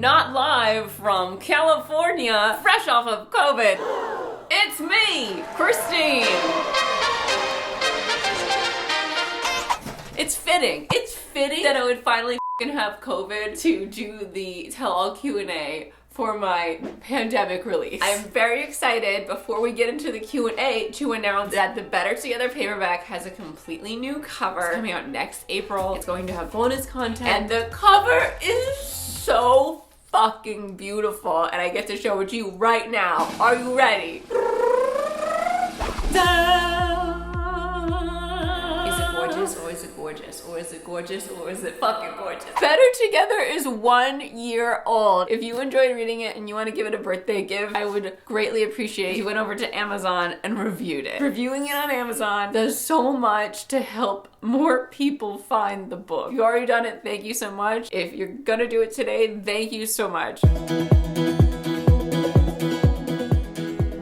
not live from California, fresh off of COVID. It's me, Christine. It's fitting that I would finally have COVID to do the tell-all Q&A for my pandemic release. I'm very excited, before we get into the Q&A, to announce that the Better Together paperback has a completely new cover. It's coming out next April. It's going to have bonus content, and the cover is so fucking beautiful, and I get to show it to you right now. Are you ready? Is it gorgeous, or is it gorgeous, or is it fucking gorgeous? Better Together is 1 year old. If you enjoyed reading it and you want to give it a birthday gift, I would greatly appreciate if you went over to Amazon and reviewed it. Reviewing it on Amazon does so much to help more people find the book. If you've already done it, thank you so much. If you're gonna do it today, thank you so much.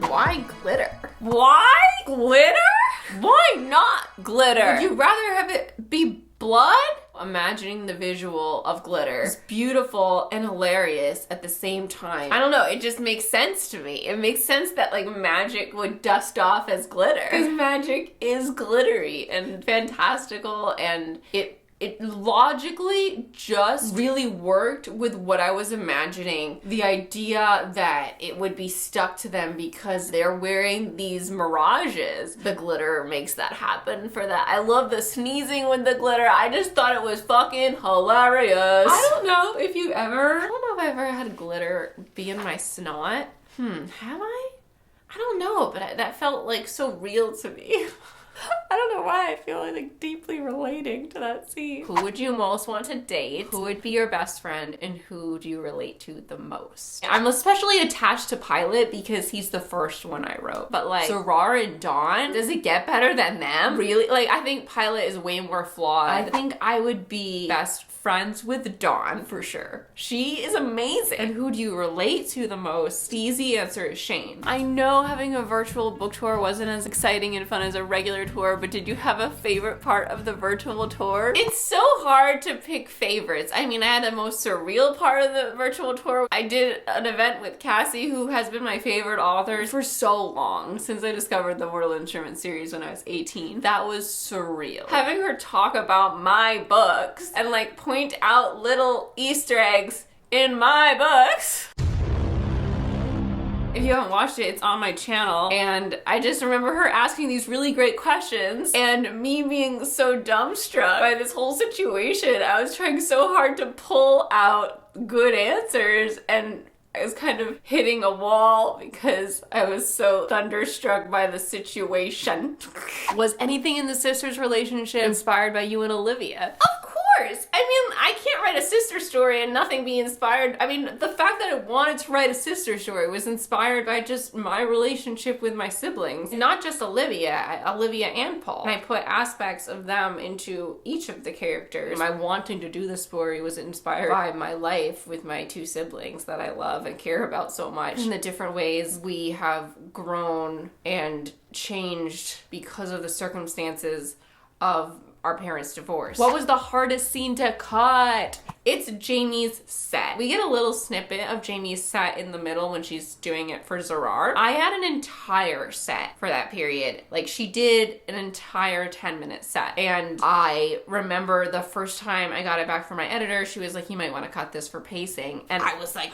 Why glitter? Why glitter? Why not glitter? Would you rather have it be blood? Imagining the visual of glitter is beautiful and hilarious at the same time. I don't know, it just makes sense to me. It makes sense that like magic would dust off as glitter, because magic is glittery and fantastical, and it logically just really worked with what I was imagining. The idea that it would be stuck to them because they're wearing these mirages. The glitter makes that happen for that. I love the sneezing with the glitter. I just thought it was fucking hilarious. I don't know if I've ever had glitter be in my snot. Have I? I don't know, but that felt like so real to me. I don't know why I feel like deeply relating to that scene. Who would you most want to date? Who would be your best friend? And who do you relate to the most? I'm especially attached to Pilot because he's the first one I wrote. But like Sarar and Dawn, does it get better than them? Really? Like, I think Pilot is way more flawed. I think I would be best friends with Dawn for sure. She is amazing. And who do you relate to the most? The easy answer is Shane. I know having a virtual book tour wasn't as exciting and fun as a regular tour, but did you have a favorite part of the virtual tour? It's so hard to pick favorites. I mean, I had the most surreal part of the virtual tour. I did an event with Cassie, who has been my favorite author for so long, since I discovered the Mortal Instrument series when I was 18. That was surreal. Having her talk about my books and like point out little Easter eggs in my books. If you haven't watched it, it's on my channel, and I just remember her asking these really great questions and me being so dumbstruck by this whole situation. I was trying so hard to pull out good answers, and I was kind of hitting a wall because I was so thunderstruck by the situation. Was anything in the sisters' relationship inspired by you and Olivia? Of course! I mean, I can't write a sister story and nothing be inspired. I mean, the fact that I wanted to write a sister story was inspired by just my relationship with my siblings. Not just Olivia and Paul. And I put aspects of them into each of the characters. My wanting to do the story was inspired by my life with my two siblings that I love and care about so much, and the different ways we have grown and changed because of the circumstances of our parents' divorce. What was the hardest scene to cut? It's Jamie's set. We get a little snippet of Jamie's set in the middle when she's doing it for Zarar. I had an entire set for that period. Like, she did an entire 10-minute set. And I remember the first time I got it back from my editor, she was like, you might want to cut this for pacing. And I was like,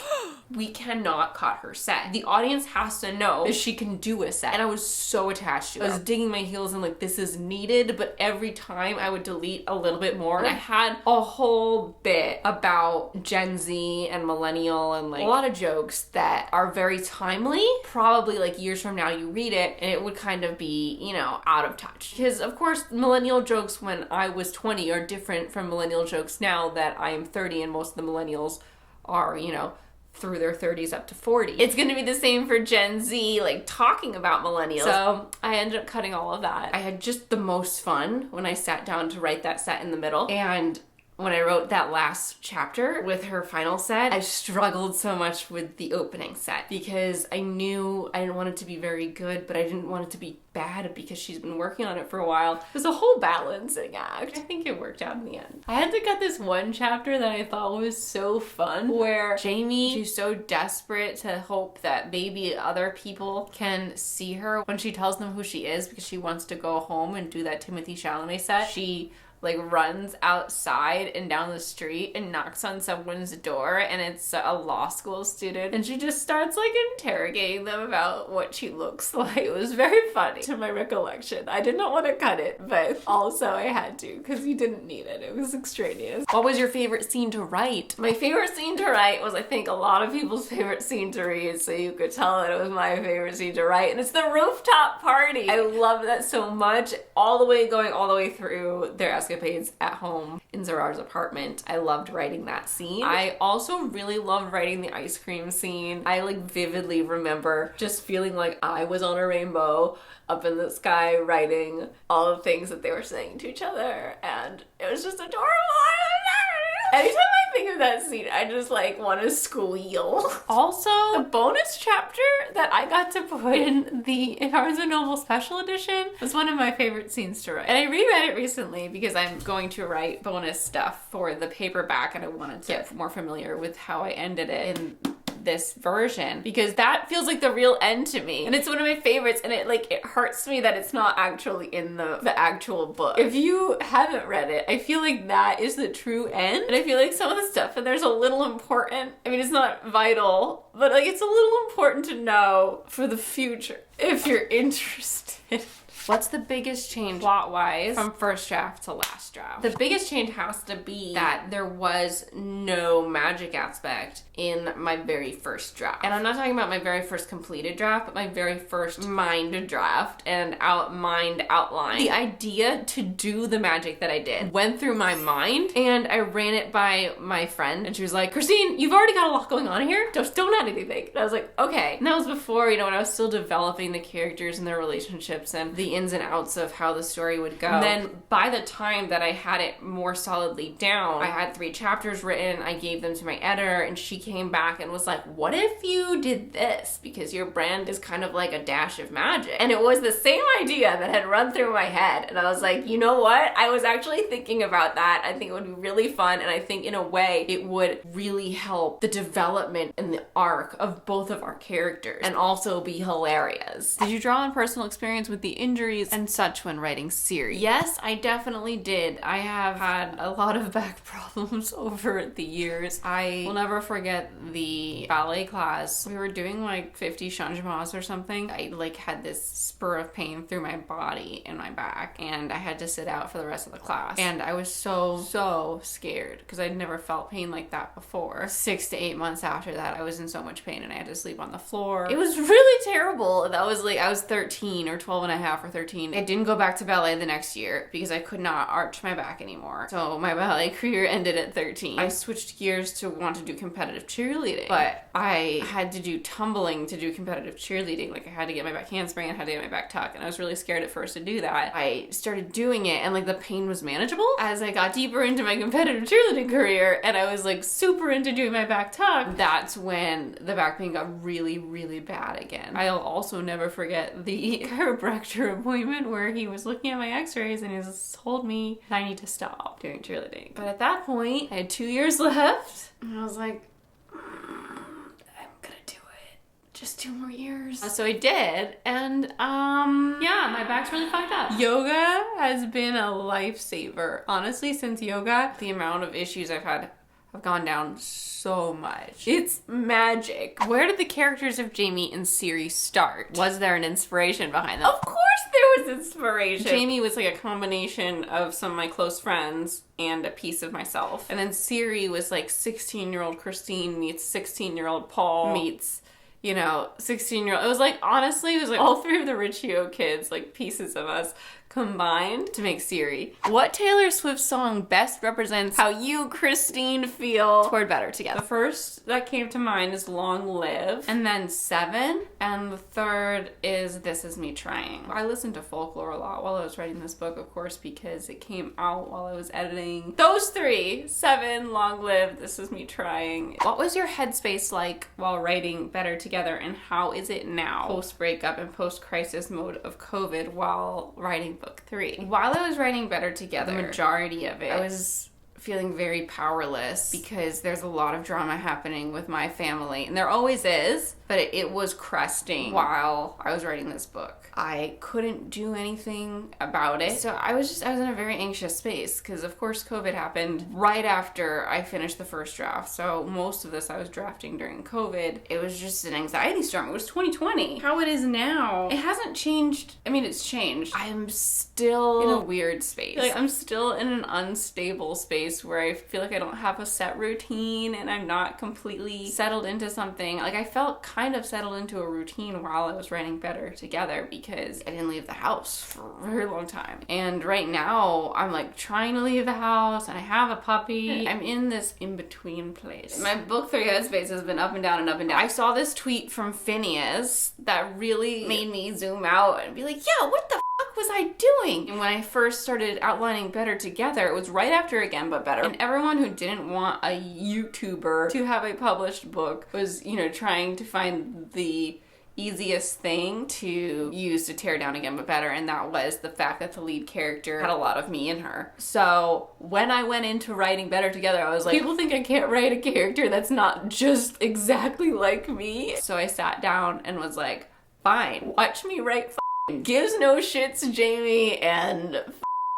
we cannot cut her set. The audience has to know that she can do a set. And I was so attached to it. I was digging my heels in like, this is needed, but every time I would delete a little bit more. And I had a whole bit about Gen Z and millennial and like a lot of jokes that are very timely. Probably like years from now you read it and it would kind of be, you know, out of touch. Because of course millennial jokes when I was 20 are different from millennial jokes now that I am 30, and most of the millennials are, you know, through their 30s up to 40. It's gonna be the same for Gen Z, like talking about millennials. So I ended up cutting all of that. I had just the most fun when I sat down to write that set in the middle, and when I wrote that last chapter with her final set, I struggled so much with the opening set because I knew I didn't want it to be very good, but I didn't want it to be bad because she's been working on it for a while. It was a whole balancing act. I think it worked out in the end. I had to cut this one chapter that I thought was so fun where Jamie, she's so desperate to hope that maybe other people can see her when she tells them who she is because she wants to go home and do that Timothée Chalamet set. She like runs outside and down the street and knocks on someone's door, and it's a law school student, and she just starts like interrogating them about what she looks like. It was very funny to my recollection. I did not want to cut it, but also I had to because you didn't need it. It was extraneous. What was your favorite scene to write? My favorite scene to write was, I think, a lot of people's favorite scene to read, so you could tell that it was my favorite scene to write, and it's the rooftop party. I love that so much, all the way through their escapades at home in Vegard's apartment. I loved writing that scene. I also really loved writing the ice cream scene. I like vividly remember just feeling like I was on a rainbow up in the sky writing all the things that they were saying to each other, and it was just adorable. Anytime I think of that scene, I just like want to squeal. Also, the bonus chapter that I got to put in the Barnes & Noble Special Edition was one of my favorite scenes to write. And I reread it recently because I'm going to write bonus stuff for the paperback, and I wanted to get more familiar with how I ended it in this version, because that feels like the real end to me, and it's one of my favorites, and it hurts me that it's not actually in the actual book. If you haven't read it, I feel like that is the true end, and I feel like some of the stuff in there's a little important. I mean, it's not vital, but like it's a little important to know for the future if you're interested. What's the biggest change plot-wise from first draft to last draft? The biggest change has to be that there was no magic aspect in my very first draft. And I'm not talking about my very first completed draft, but my very first mind draft and mind outline. The idea to do the magic that I did went through my mind, and I ran it by my friend, and she was like, Christine, you've already got a lot going on here. Just don't add anything. And I was like, okay. And that was before, when I was still developing the characters and their relationships and the ins and outs of how the story would go. And then by the time that I had it more solidly down, I had 3 chapters written. I gave them to my editor, and she came back and was like, what if you did this? Because your brand is kind of like a dash of magic. And it was the same idea that had run through my head. And I was like, you know what? I was actually thinking about that. I think it would be really fun. And I think in a way it would really help the development and the arc of both of our characters and also be hilarious. Did you draw on personal experience with the injuries and such when writing Siri? Yes, I definitely did. I have had a lot of back problems over the years. I will never forget the ballet class. We were doing like 50 changements or something. I like had this spur of pain through my body and my back, and I had to sit out for the rest of the class. And I was so scared because I'd never felt pain like that before. 6 to 8 months after that, I was in so much pain and I had to sleep on the floor. It was really terrible. That was like, I was 13 or 12 and a half or 13. I didn't go back to ballet the next year because I could not arch my back anymore. So my ballet career ended at 13. I switched gears to want to do competitive cheerleading, but I had to do tumbling to do competitive cheerleading. Like I had to get my back handspring and I had to get my back tuck, and I was really scared at first to do that. I started doing it, and like the pain was manageable as I got deeper into my competitive cheerleading career, and I was like super into doing my back tuck. That's when the back pain got really bad again. I'll also never forget the chiropractor appointment where he was looking at my x-rays and he just told me I need to stop doing cheerleading. But at that point, I had 2 years left, and I was like, I'm gonna do it. Just 2 more years. So I did, and yeah, my back's really fucked up. Yoga has been a lifesaver. Honestly, since yoga, the amount of issues I've had have gone down so much. It's magic. Where did the characters of Jamie and Siri start? Was there an inspiration behind them? Of course there was inspiration. Jamie was like a combination of some of my close friends and a piece of myself. And then Siri was like 16-year-old Christine meets 16-year-old Paul meets 16-year-old. It was like, honestly, it was like all 3 of the Riccio kids, like pieces of us combined to make Siri. What Taylor Swift song best represents how you, Christine, feel toward Better Together? The first that came to mind is Long Live, and then 7, and the third is This Is Me Trying. I listened to folklore a lot while I was writing this book, of course, because it came out while I was editing. Those 3, 7, Long Live, This Is Me Trying. What was your headspace like while writing Better Together, and how is it now, post-breakup and post-crisis mode of COVID, while writing book 3? While I was writing Better Together, the majority of it, I was feeling very powerless because there's a lot of drama happening with my family, and there always is, but it was cresting while I was writing this book. I couldn't do anything about it, so I was in a very anxious space because, of course, COVID happened right after I finished the first draft, so most of this I was drafting during COVID. It was just an anxiety storm. It was 2020. How it is now, it hasn't changed. I mean, it's changed. I'm still in a weird space. Like, I'm still in an unstable space where I feel like I don't have a set routine and I'm not completely settled into something. Like, I felt kind of settled into a routine while I was writing Better Together because I didn't leave the house for a very long time. And right now, I'm like trying to leave the house and I have a puppy. I'm in this in-between place. My book 3 headspace has been up and down and up and down. I saw this tweet from Phineas that really made me zoom out and be like, yeah, what the fuck was I doing? And when I first started outlining Better Together, it was right after Again But Better. And everyone who didn't want a YouTuber to have a published book was, you know, trying to find the easiest thing to use to tear down Again But Better, and that was the fact that the lead character had a lot of me in her. So when I went into writing Better Together, I was like, people think I can't write a character that's not just exactly like me. So I sat down and was like, fine, watch me write Gives No Shits Jamie and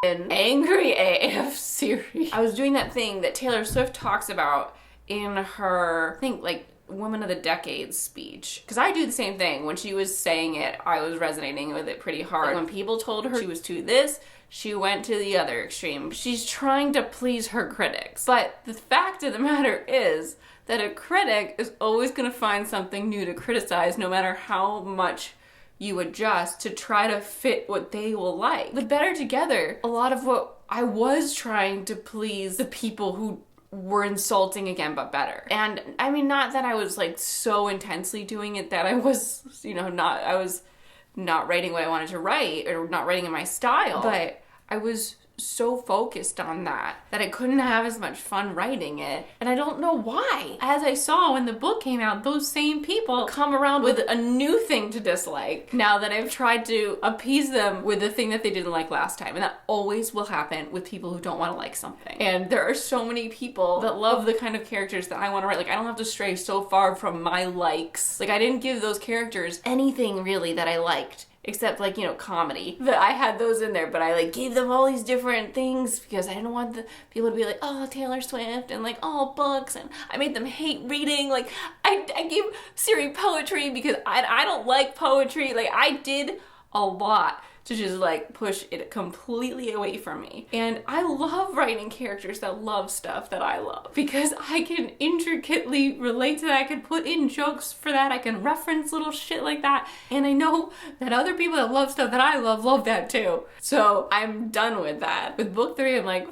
Angry AF Siri. I was doing that thing that Taylor Swift talks about in her, I think, like, Woman of the Decade speech. Because I do the same thing. When she was saying it, I was resonating with it pretty hard. Like, when people told her she was too this, she went to the other extreme. She's trying to please her critics. But the fact of the matter is that a critic is always going to find something new to criticize, no matter how much you adjust to try to fit what they will like. With Better Together, a lot of what I was trying to please the people who were insulting Again But Better. And I mean, not that I was like so intensely doing it that I was, you know, I was not writing what I wanted to write or not writing in my style, but I was so focused on that I couldn't have as much fun writing it. And I don't know why. As I saw when the book came out, those same people come around with a new thing to dislike now that I've tried to appease them with the thing that they didn't like last time. And that always will happen with people who don't want to like something. And there are so many people that love the kind of characters that I want to write. Like, I don't have to stray so far from my likes. Like, I didn't give those characters anything really that I liked. Except, like, you know, comedy. But I had those in there, but I, like, gave them all these different things because I didn't want the people to be like, oh, Taylor Swift, and, like, oh, books, and I made them hate reading. Like, I gave Siri poetry because I don't like poetry. Like, I did a lot to just, like, push it completely away from me. And I love writing characters that love stuff that I love because I can intricately relate to that. I can put in jokes for that. I can reference little shit like that. And I know that other people that love stuff that I love that too. So I'm done with that. With book 3, I'm like,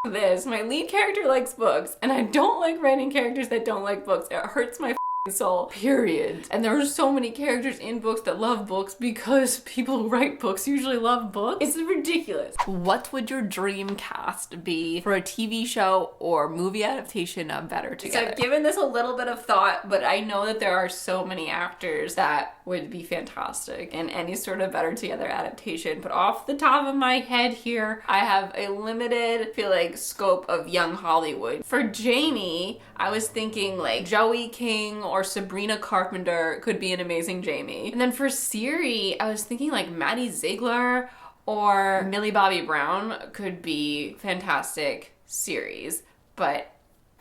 this. My lead character likes books, and I don't like writing characters that don't like books. It hurts my soul, period. And there are so many characters in books that love books because people who write books usually love books. It's ridiculous. What would your dream cast be for a TV show or movie adaptation of Better Together? So I've given this a little bit of thought, but I know that there are so many actors that would be fantastic in any sort of Better Together adaptation. But off the top of my head here, I have a limited, I feel like, scope of young Hollywood. For Jamie, I was thinking like Joey King or Sabrina Carpenter could be an amazing Jamie. And then for Siri, I was thinking like Maddie Ziegler or Millie Bobby Brown could be fantastic series. But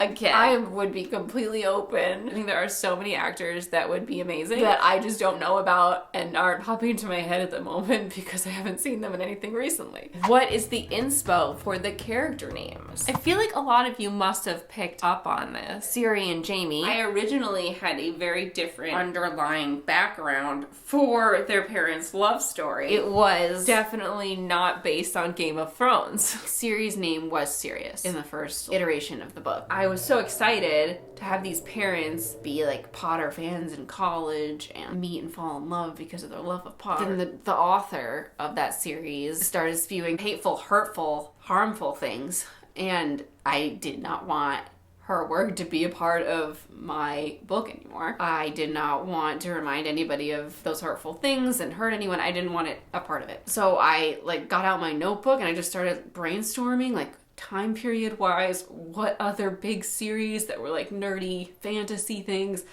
Again, I would be completely open. I think there are so many actors that would be amazing that I just don't know about and aren't popping into my head at the moment because I haven't seen them in anything recently. What is the inspo for the character names? I feel like a lot of you must have picked up on this. Siri and Jamie, I originally had a very different underlying background for their parents' love story. It was definitely not based on Game of Thrones. Siri's name was Sirius in the first iteration of the book. I was so excited to have these parents be like Potter fans in college and meet and fall in love because of their love of Potter. Then the author of that series started spewing hateful, hurtful, harmful things, and I did not want her work to be a part of my book anymore. I did not want to remind anybody of those hurtful things and hurt anyone. I didn't want it a part of it. So I got out my notebook and I just started brainstorming time period wise, what other big series that were nerdy fantasy things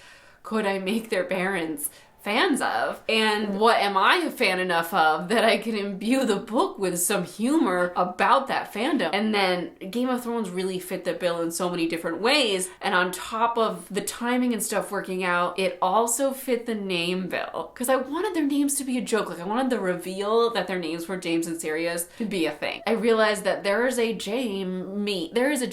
could I make their parents fans of, and what am I a fan enough of that I can imbue the book with some humor about that fandom. And then Game of Thrones really fit the bill in so many different ways, and on top of the timing and stuff working out, it also fit the name bill because I wanted their names to be a joke. I wanted the reveal that their names were James and Sirius to be a thing. I realized that there is a Jamie, and there is a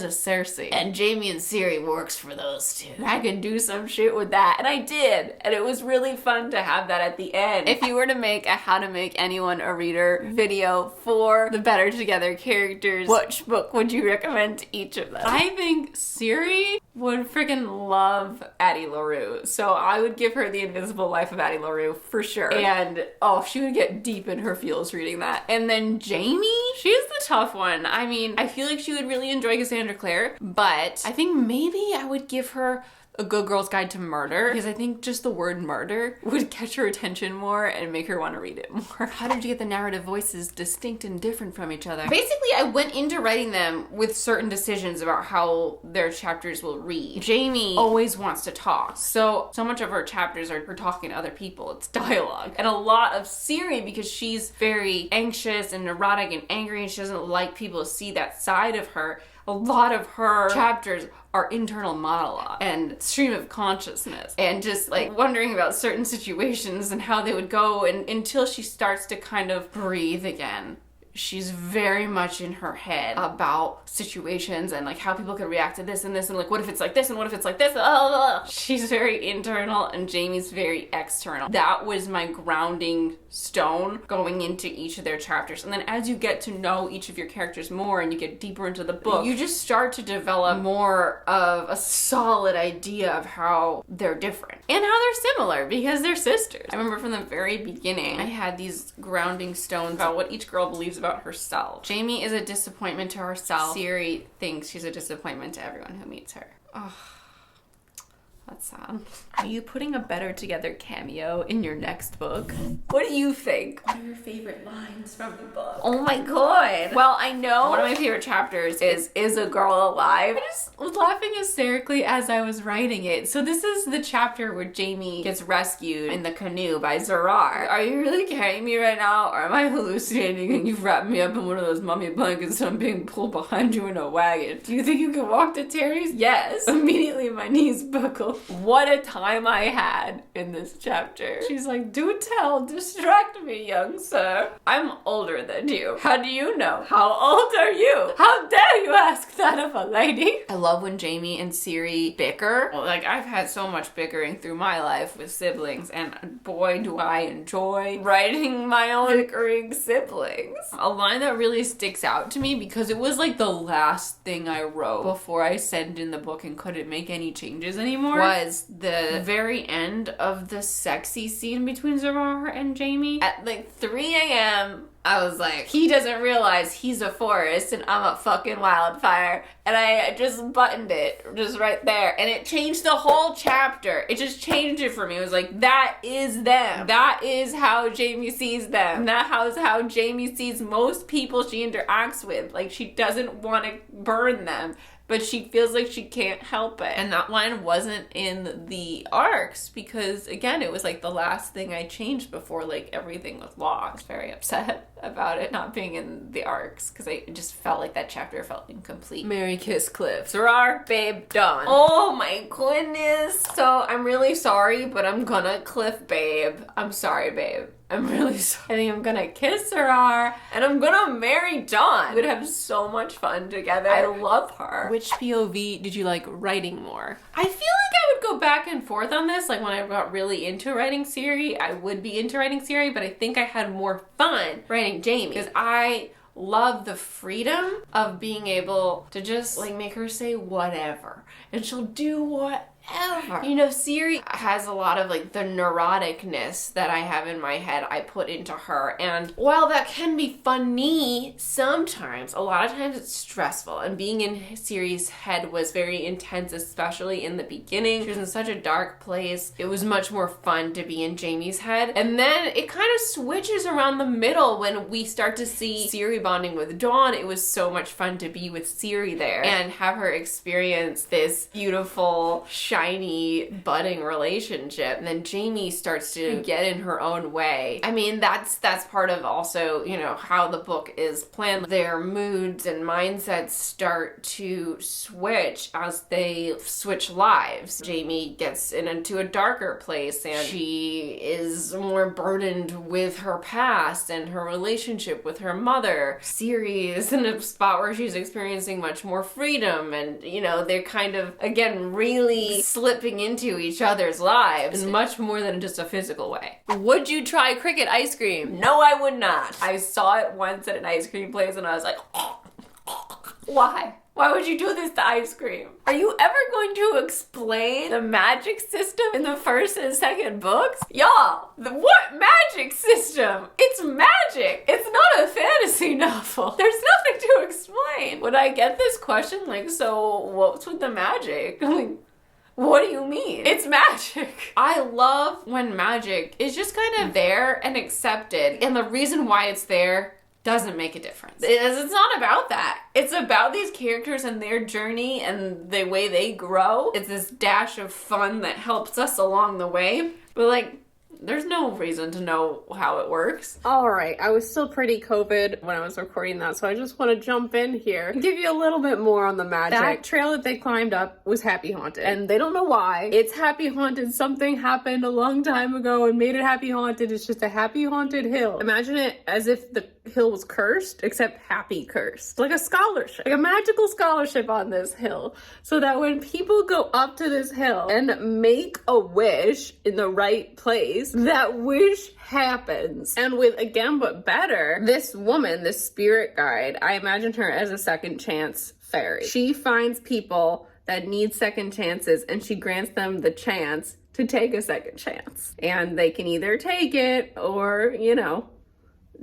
Cersei, and Jamie and Siri works for those two. I can do some shit with that, and I did, and it was really fun to have that at the end. If you were to make a How to Make Anyone a Reader video for the Better Together characters, which book would you recommend to each of them? I think Siri would freaking love Addie LaRue, so I would give her The Invisible Life of Addie LaRue for sure. And she would get deep in her feels reading that. And then Jamie, she's the tough one. I mean, I feel like she would really enjoy Cassandra Clare, but I think maybe I would give her A Good Girl's Guide to Murder, because I think just the word murder would catch her attention more and make her want to read it more. How did you get the narrative voices distinct and different from each other? Basically, I went into writing them with certain decisions about how their chapters will read. Jamie always wants to talk, so much of her chapters are her talking to other people. It's dialogue. And a lot of Siri, because she's very anxious and neurotic and angry and she doesn't like people to see that side of her, a lot of her chapters are internal monologue and stream of consciousness and just wondering about certain situations and how they would go, and until she starts to kind of breathe again. She's very much in her head about situations and how people could react to this and this and what if it's like this and what if it's like this. She's very internal and Jamie's very external. That was my grounding stone going into each of their chapters. And then as you get to know each of your characters more and you get deeper into the book, you just start to develop more of a solid idea of how they're different and how they're similar because they're sisters. I remember from the very beginning, I had these grounding stones about what each girl believes about herself. Jamie is a disappointment to herself. Siri thinks she's a disappointment to everyone who meets her. Oh, that's sad. Are you putting a Better Together cameo in your next book? What do you think? What are your favorite lines from the book? Oh my god. Well, I know one of my favorite chapters is A Girl Alive. I just was laughing hysterically as I was writing it. So this is the chapter where Jamie gets rescued in the canoe by Vegard. Are you really carrying me right now, or am I hallucinating and you've wrapped me up in one of those mummy blankets and I'm being pulled behind you in a wagon? Do you think you can walk to Terry's? Yes. Immediately my knees buckled. What a time I had in this chapter. She's like, do tell, distract me, young sir. I'm older than you. How do you know? How old are you? How dare you ask that of a lady? I love when Jamie and Siri bicker. I've had so much bickering through my life with siblings, and boy, do I enjoy writing my own bickering siblings. A line that really sticks out to me, because it was the last thing I wrote before I sent in the book and couldn't make any changes anymore, was the very end of the sexy scene between Zerrar and Jamie. At 3 a.m., I was like, he doesn't realize he's a forest and I'm a fucking wildfire. And I just buttoned it just right there. And it changed the whole chapter. It just changed it for me. It was like, that is them. That is how Jamie sees them. That is how Jamie sees most people she interacts with. She doesn't want to burn them. but she feels like she can't help it. And that line wasn't in the arcs because, again, it was like the last thing I changed before like everything was lost. I was very upset about it not being in the arcs because I just felt like that chapter felt incomplete. Mary kiss Cliff. Zerar, babe, done. Oh my goodness. So I'm really sorry, but I'm gonna Cliff babe. I'm sorry, babe. I'm really sorry. I think I'm gonna kiss Zerar and I'm gonna marry Dawn. We would have so much fun together. I love her. Which POV did you like writing more? I feel like I would go back and forth on this. Like when I got really into writing Siri, I would be into writing Siri, but I think I had more fun writing Jamie because I love the freedom of being able to just like make her say whatever and she'll do whatever. You know, Siri has a lot of like the neuroticness that I have in my head I put into her, and while that can be funny sometimes, a lot of times it's stressful, and being in Siri's head was very intense, especially in the beginning. She was in such a dark place. It was much more fun to be in Jamie's head, and then it kind of switches around the middle when we start to see Siri bonding with Dawn. It was so much fun to be with Siri there and have her experience this beautiful, shiny, budding relationship. And then Jamie starts to get in her own way. I mean, that's part of also, you know, how the book is planned. Their moods and mindsets start to switch as they switch lives. Jamie gets into a darker place and she is more burdened with her past and her relationship with her mother. Siri is in a spot where she's experiencing much more freedom, and, you know, they're kind of, again, really slipping into each other's lives in much more than just a physical way. Would you try cricket ice cream? No, I would not. I saw it once at an ice cream place and I was like, why? Why would you do this to ice cream? Are you ever going to explain the magic system in the first and second books? Y'all, what magic system? It's magic. It's not a fantasy novel. There's nothing to explain. When I get this question, like, so what's with the magic? Like, what do you mean? It's magic. I love when magic is just kind of there and accepted, and the reason why it's there doesn't make a difference. It's not about that. It's about these characters and their journey and the way they grow. It's this dash of fun that helps us along the way. But like, there's no reason to know how it works. All right, I was still pretty COVID when I was recording that, so I just want to jump in here and give you a little bit more on the magic. That trail that they climbed up was Happy Haunted, and they don't know why. It's Happy Haunted. Something happened a long time ago and made it Happy Haunted. It's just a Happy Haunted hill. Imagine it as if the hill was cursed, except happy cursed. Like a scholarship, like a magical scholarship on this hill, so that when people go up to this hill and make a wish in the right place, that wish happens. And with Again But Better, this woman, this spirit guide, I imagine her as a second chance fairy. She finds people that need second chances and she grants them the chance to take a second chance. And they can either take it or, you know,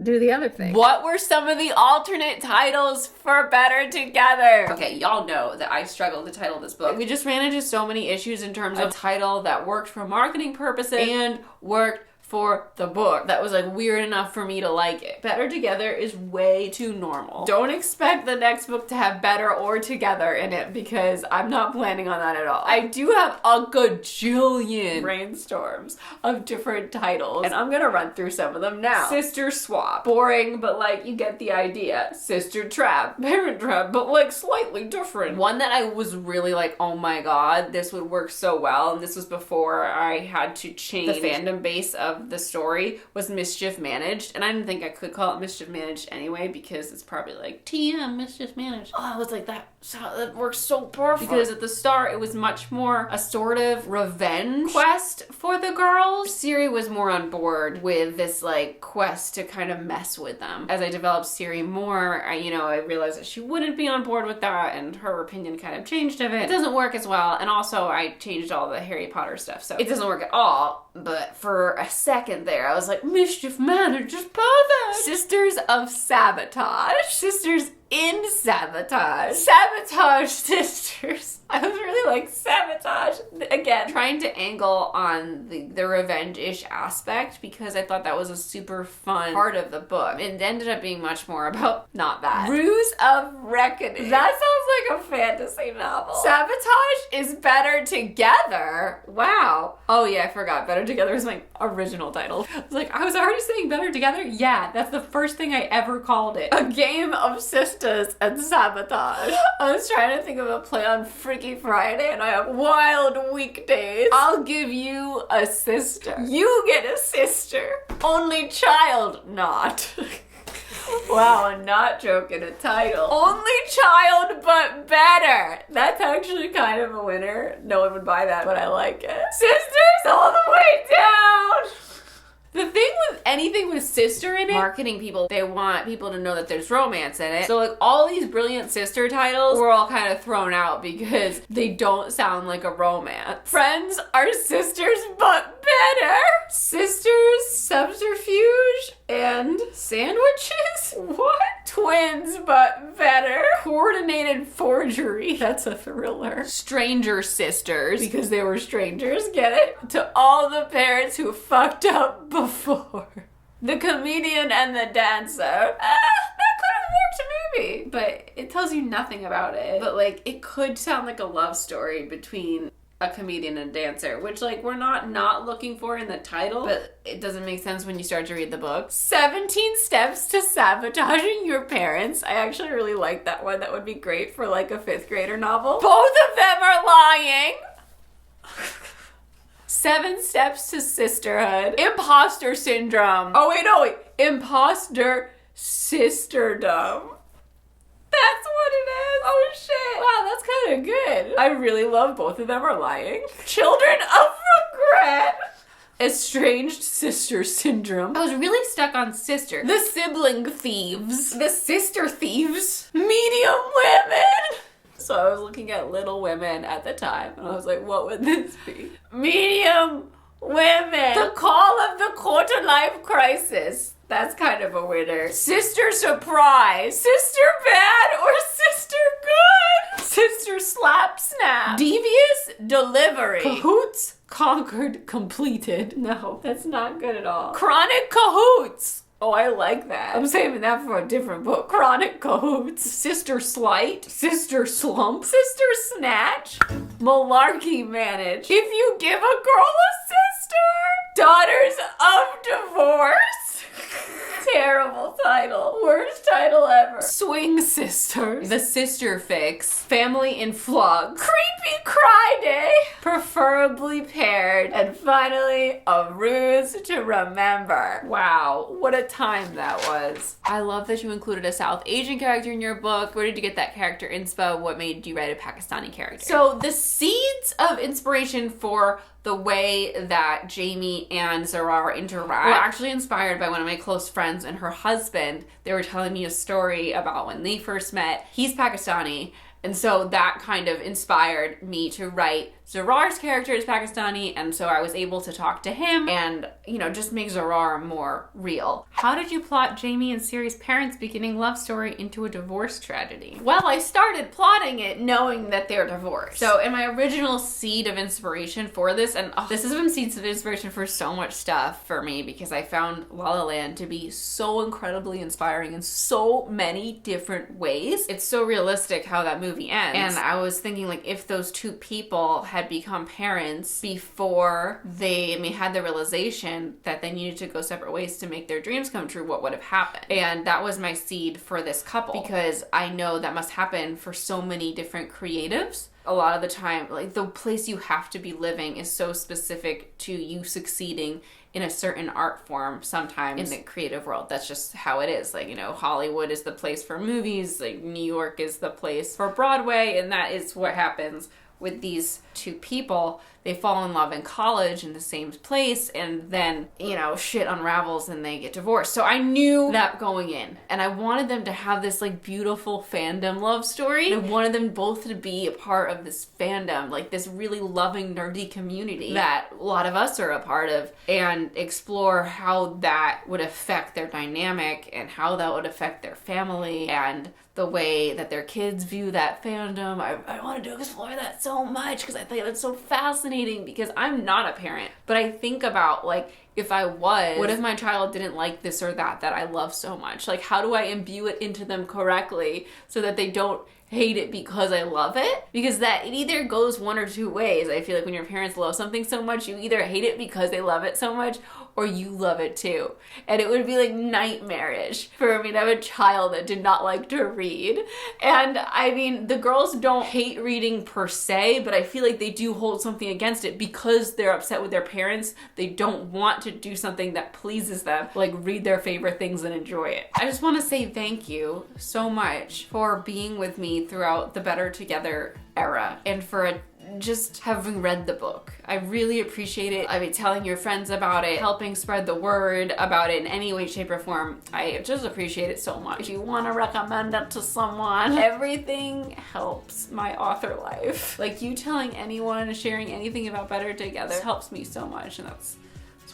do the other thing. What were some of the alternate titles for Better Together? Okay, y'all know that I struggled to title this book. We just ran into so many issues in terms of title that worked for marketing purposes and worked for the book. That was like weird enough for me to like it. Better Together is way too normal. Don't expect the next book to have Better or Together in it because I'm not planning on that at all. I do have a gajillion brainstorms of different titles and I'm gonna run through some of them now. Sister Swap. Boring, but like you get the idea. Sister Trap. Parent Trap, but like slightly different. One that I was really like, oh my god, this would work so well, and this was before I had to change the fandom base of the story, was Mischief Managed, and I didn't think I could call it Mischief Managed anyway because it's probably like TM Mischief Managed. Oh, I was like, that works so perfect because at the start it was much more a sort of revenge quest for the girls. Siri was more on board with this like quest to kind of mess with them. As I developed Siri more, I realized that she wouldn't be on board with that, and her opinion kind of changed of it. It doesn't work as well, and also I changed all the Harry Potter stuff, so it doesn't work at all. But for a second there, I was like, Mischief Managed is perfect. Sisters of Sabotage. Sisters in Sabotage. Sabotage Sisters. I was really like, Sabotage. Again, trying to angle on the revenge-ish aspect because I thought that was a super fun part of the book. It ended up being much more about not that. Ruse of Reckoning. That sounds like a fantasy novel. Sabotage is Better Together. Wow. Oh yeah, I forgot. Better Together is my original title. I was like, I was already saying Better Together? Yeah, that's the first thing I ever called it. A Game of Sisters and Sabotage. I was trying to think of a play on Freaky Friday and I have Wild Weekdays. I'll give you a sister. You get a sister. Only child not. Wow, a not joke in a title. Only child but better. That's actually kind of a winner. No one would buy that, but I like it. Sisters all the way down. The thing with anything with sister in it, marketing people, they want people to know that there's romance in it. So like all these brilliant sister titles were all kind of thrown out because they don't sound like a romance. Friends are sisters but better. Sisters, subterfuge, and sandwiches? What? Twins but better. Coordinated forgery. That's a thriller. Stranger sisters, because they were strangers, get it? To all the parents who fucked up before. The Comedian and the Dancer. That could have worked maybe, but it tells you nothing about it. But like, it could sound like a love story between a comedian and a dancer, which like we're not looking for in the title, but it doesn't make sense when you start to read the book. 17 Steps to Sabotaging Your Parents. I actually really like that one. That would be great for like a 5th grader novel. Both of them are lying. 7 Steps to Sisterhood. Imposter Syndrome. Oh wait. Imposter Sisterdom. That's what it is. Oh shit. Wow, that's kind of good. I really love Both of Them Are Lying. Children of Regret. Estranged Sister Syndrome. I was really stuck on sister. The Sibling Thieves. The Sister Thieves. Medium Women. So I was looking at Little Women at the time, and I was like, what would this be? Medium Women. The Call of the Quarter Life Crisis. That's kind of a winner. Sister Surprise. Sister Bad or Sister Good? Sister Slap Snap. Devious Delivery. Cahoots Conquered Completed. No, that's not good at all. Chronic Cahoots. Oh, I like that. I'm saving that for a different book. Chronic Cahoots. Sister Slight. Sister Slump. Sister Snatch. Malarkey Manage. If You Give a Girl a Sister. Daughters of Divorce. Terrible title. Worst title ever. Swing Sisters. The Sister Fix. Family in Flux. Creepy Cry Day. Preferably Paired. And finally, A Ruse to Remember. Wow, what a time that was. I love that you included a South Asian character in your book. Where did you get that character inspo? What made you write a Pakistani character? So the seeds of inspiration for the way that Jamie and Zarar interact were actually inspired by one of my close friends and her husband. They were telling me a story about when they first met. He's Pakistani, and so that kind of inspired me to write Zarar's character is Pakistani, and so I was able to talk to him and, you know, just make Zarar more real. How did you plot Jamie and Siri's parents' beginning love story into a divorce tragedy? Well, I started plotting it knowing that they're divorced. So in my original seed of inspiration for this, and this has been seeds of inspiration for so much stuff for me because I found La La Land to be so incredibly inspiring in so many different ways. It's so realistic how that movie ends. And I was thinking, like, if those two people had become parents before they had the realization that they needed to go separate ways to make their dreams come true, what would have happened? And that was my seed for this couple, because I know that must happen for so many different creatives. A lot of the time, like, the place you have to be living is so specific to you succeeding in a certain art form sometimes in the creative world. That's just how it is. Like, you know, Hollywood is the place for movies, like New York is the place for Broadway, and that is what happens with these two people. They fall in love in college in the same place, and then, you know, shit unravels and they get divorced. So I knew that going in, and I wanted them to have this, like, beautiful fandom love story. I wanted them both to be a part of this fandom, like this really loving, nerdy community that a lot of us are a part of, and explore how that would affect their dynamic and how that would affect their family and the way that their kids view that fandom. I wanted to explore that so much because I think it's so fascinating, because I'm not a parent, but I think about, like, if I was, what if my child didn't like this or that I love so much? Like, how do I imbue it into them correctly so that they don't hate it because I love it? Because that it either goes one or two ways. I feel like when your parents love something so much, you either hate it because they love it so much, or you love it too. And it would be like nightmarish for me to have a child that did not like to read. And I mean, the girls don't hate reading per se, but I feel like they do hold something against it because they're upset with their parents. They don't want to do something that pleases them, like read their favorite things and enjoy it. I just want to say thank you so much for being with me throughout the Better Together era, and for just having read the book. I really appreciate it. I mean, telling your friends about it, helping spread the word about it in any way, shape, or form. I just appreciate it so much. If you want to recommend it to someone, everything helps my author life. Like, you telling anyone, sharing anything about Better Together helps me so much, and that's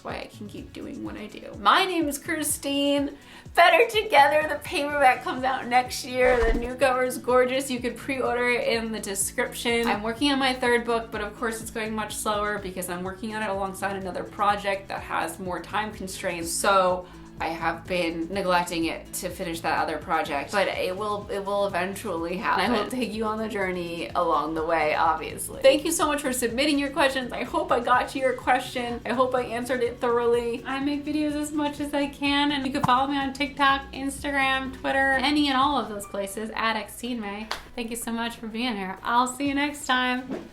why I can keep doing what I do. My name is Christine. Better Together, the paperback comes out next year. The new cover is gorgeous. You could pre-order it in the description. I'm working on my third book, but of course it's going much slower because I'm working on it alongside another project that has more time constraints. So I have been neglecting it to finish that other project, but it will eventually happen. I will take you on the journey along the way, obviously. Thank you so much for submitting your questions. I hope I got to your question. I hope I answered it thoroughly. I make videos as much as I can, and you can follow me on TikTok, Instagram, Twitter, any and all of those places at @xteenmay. Thank you so much for being here. I'll see you next time.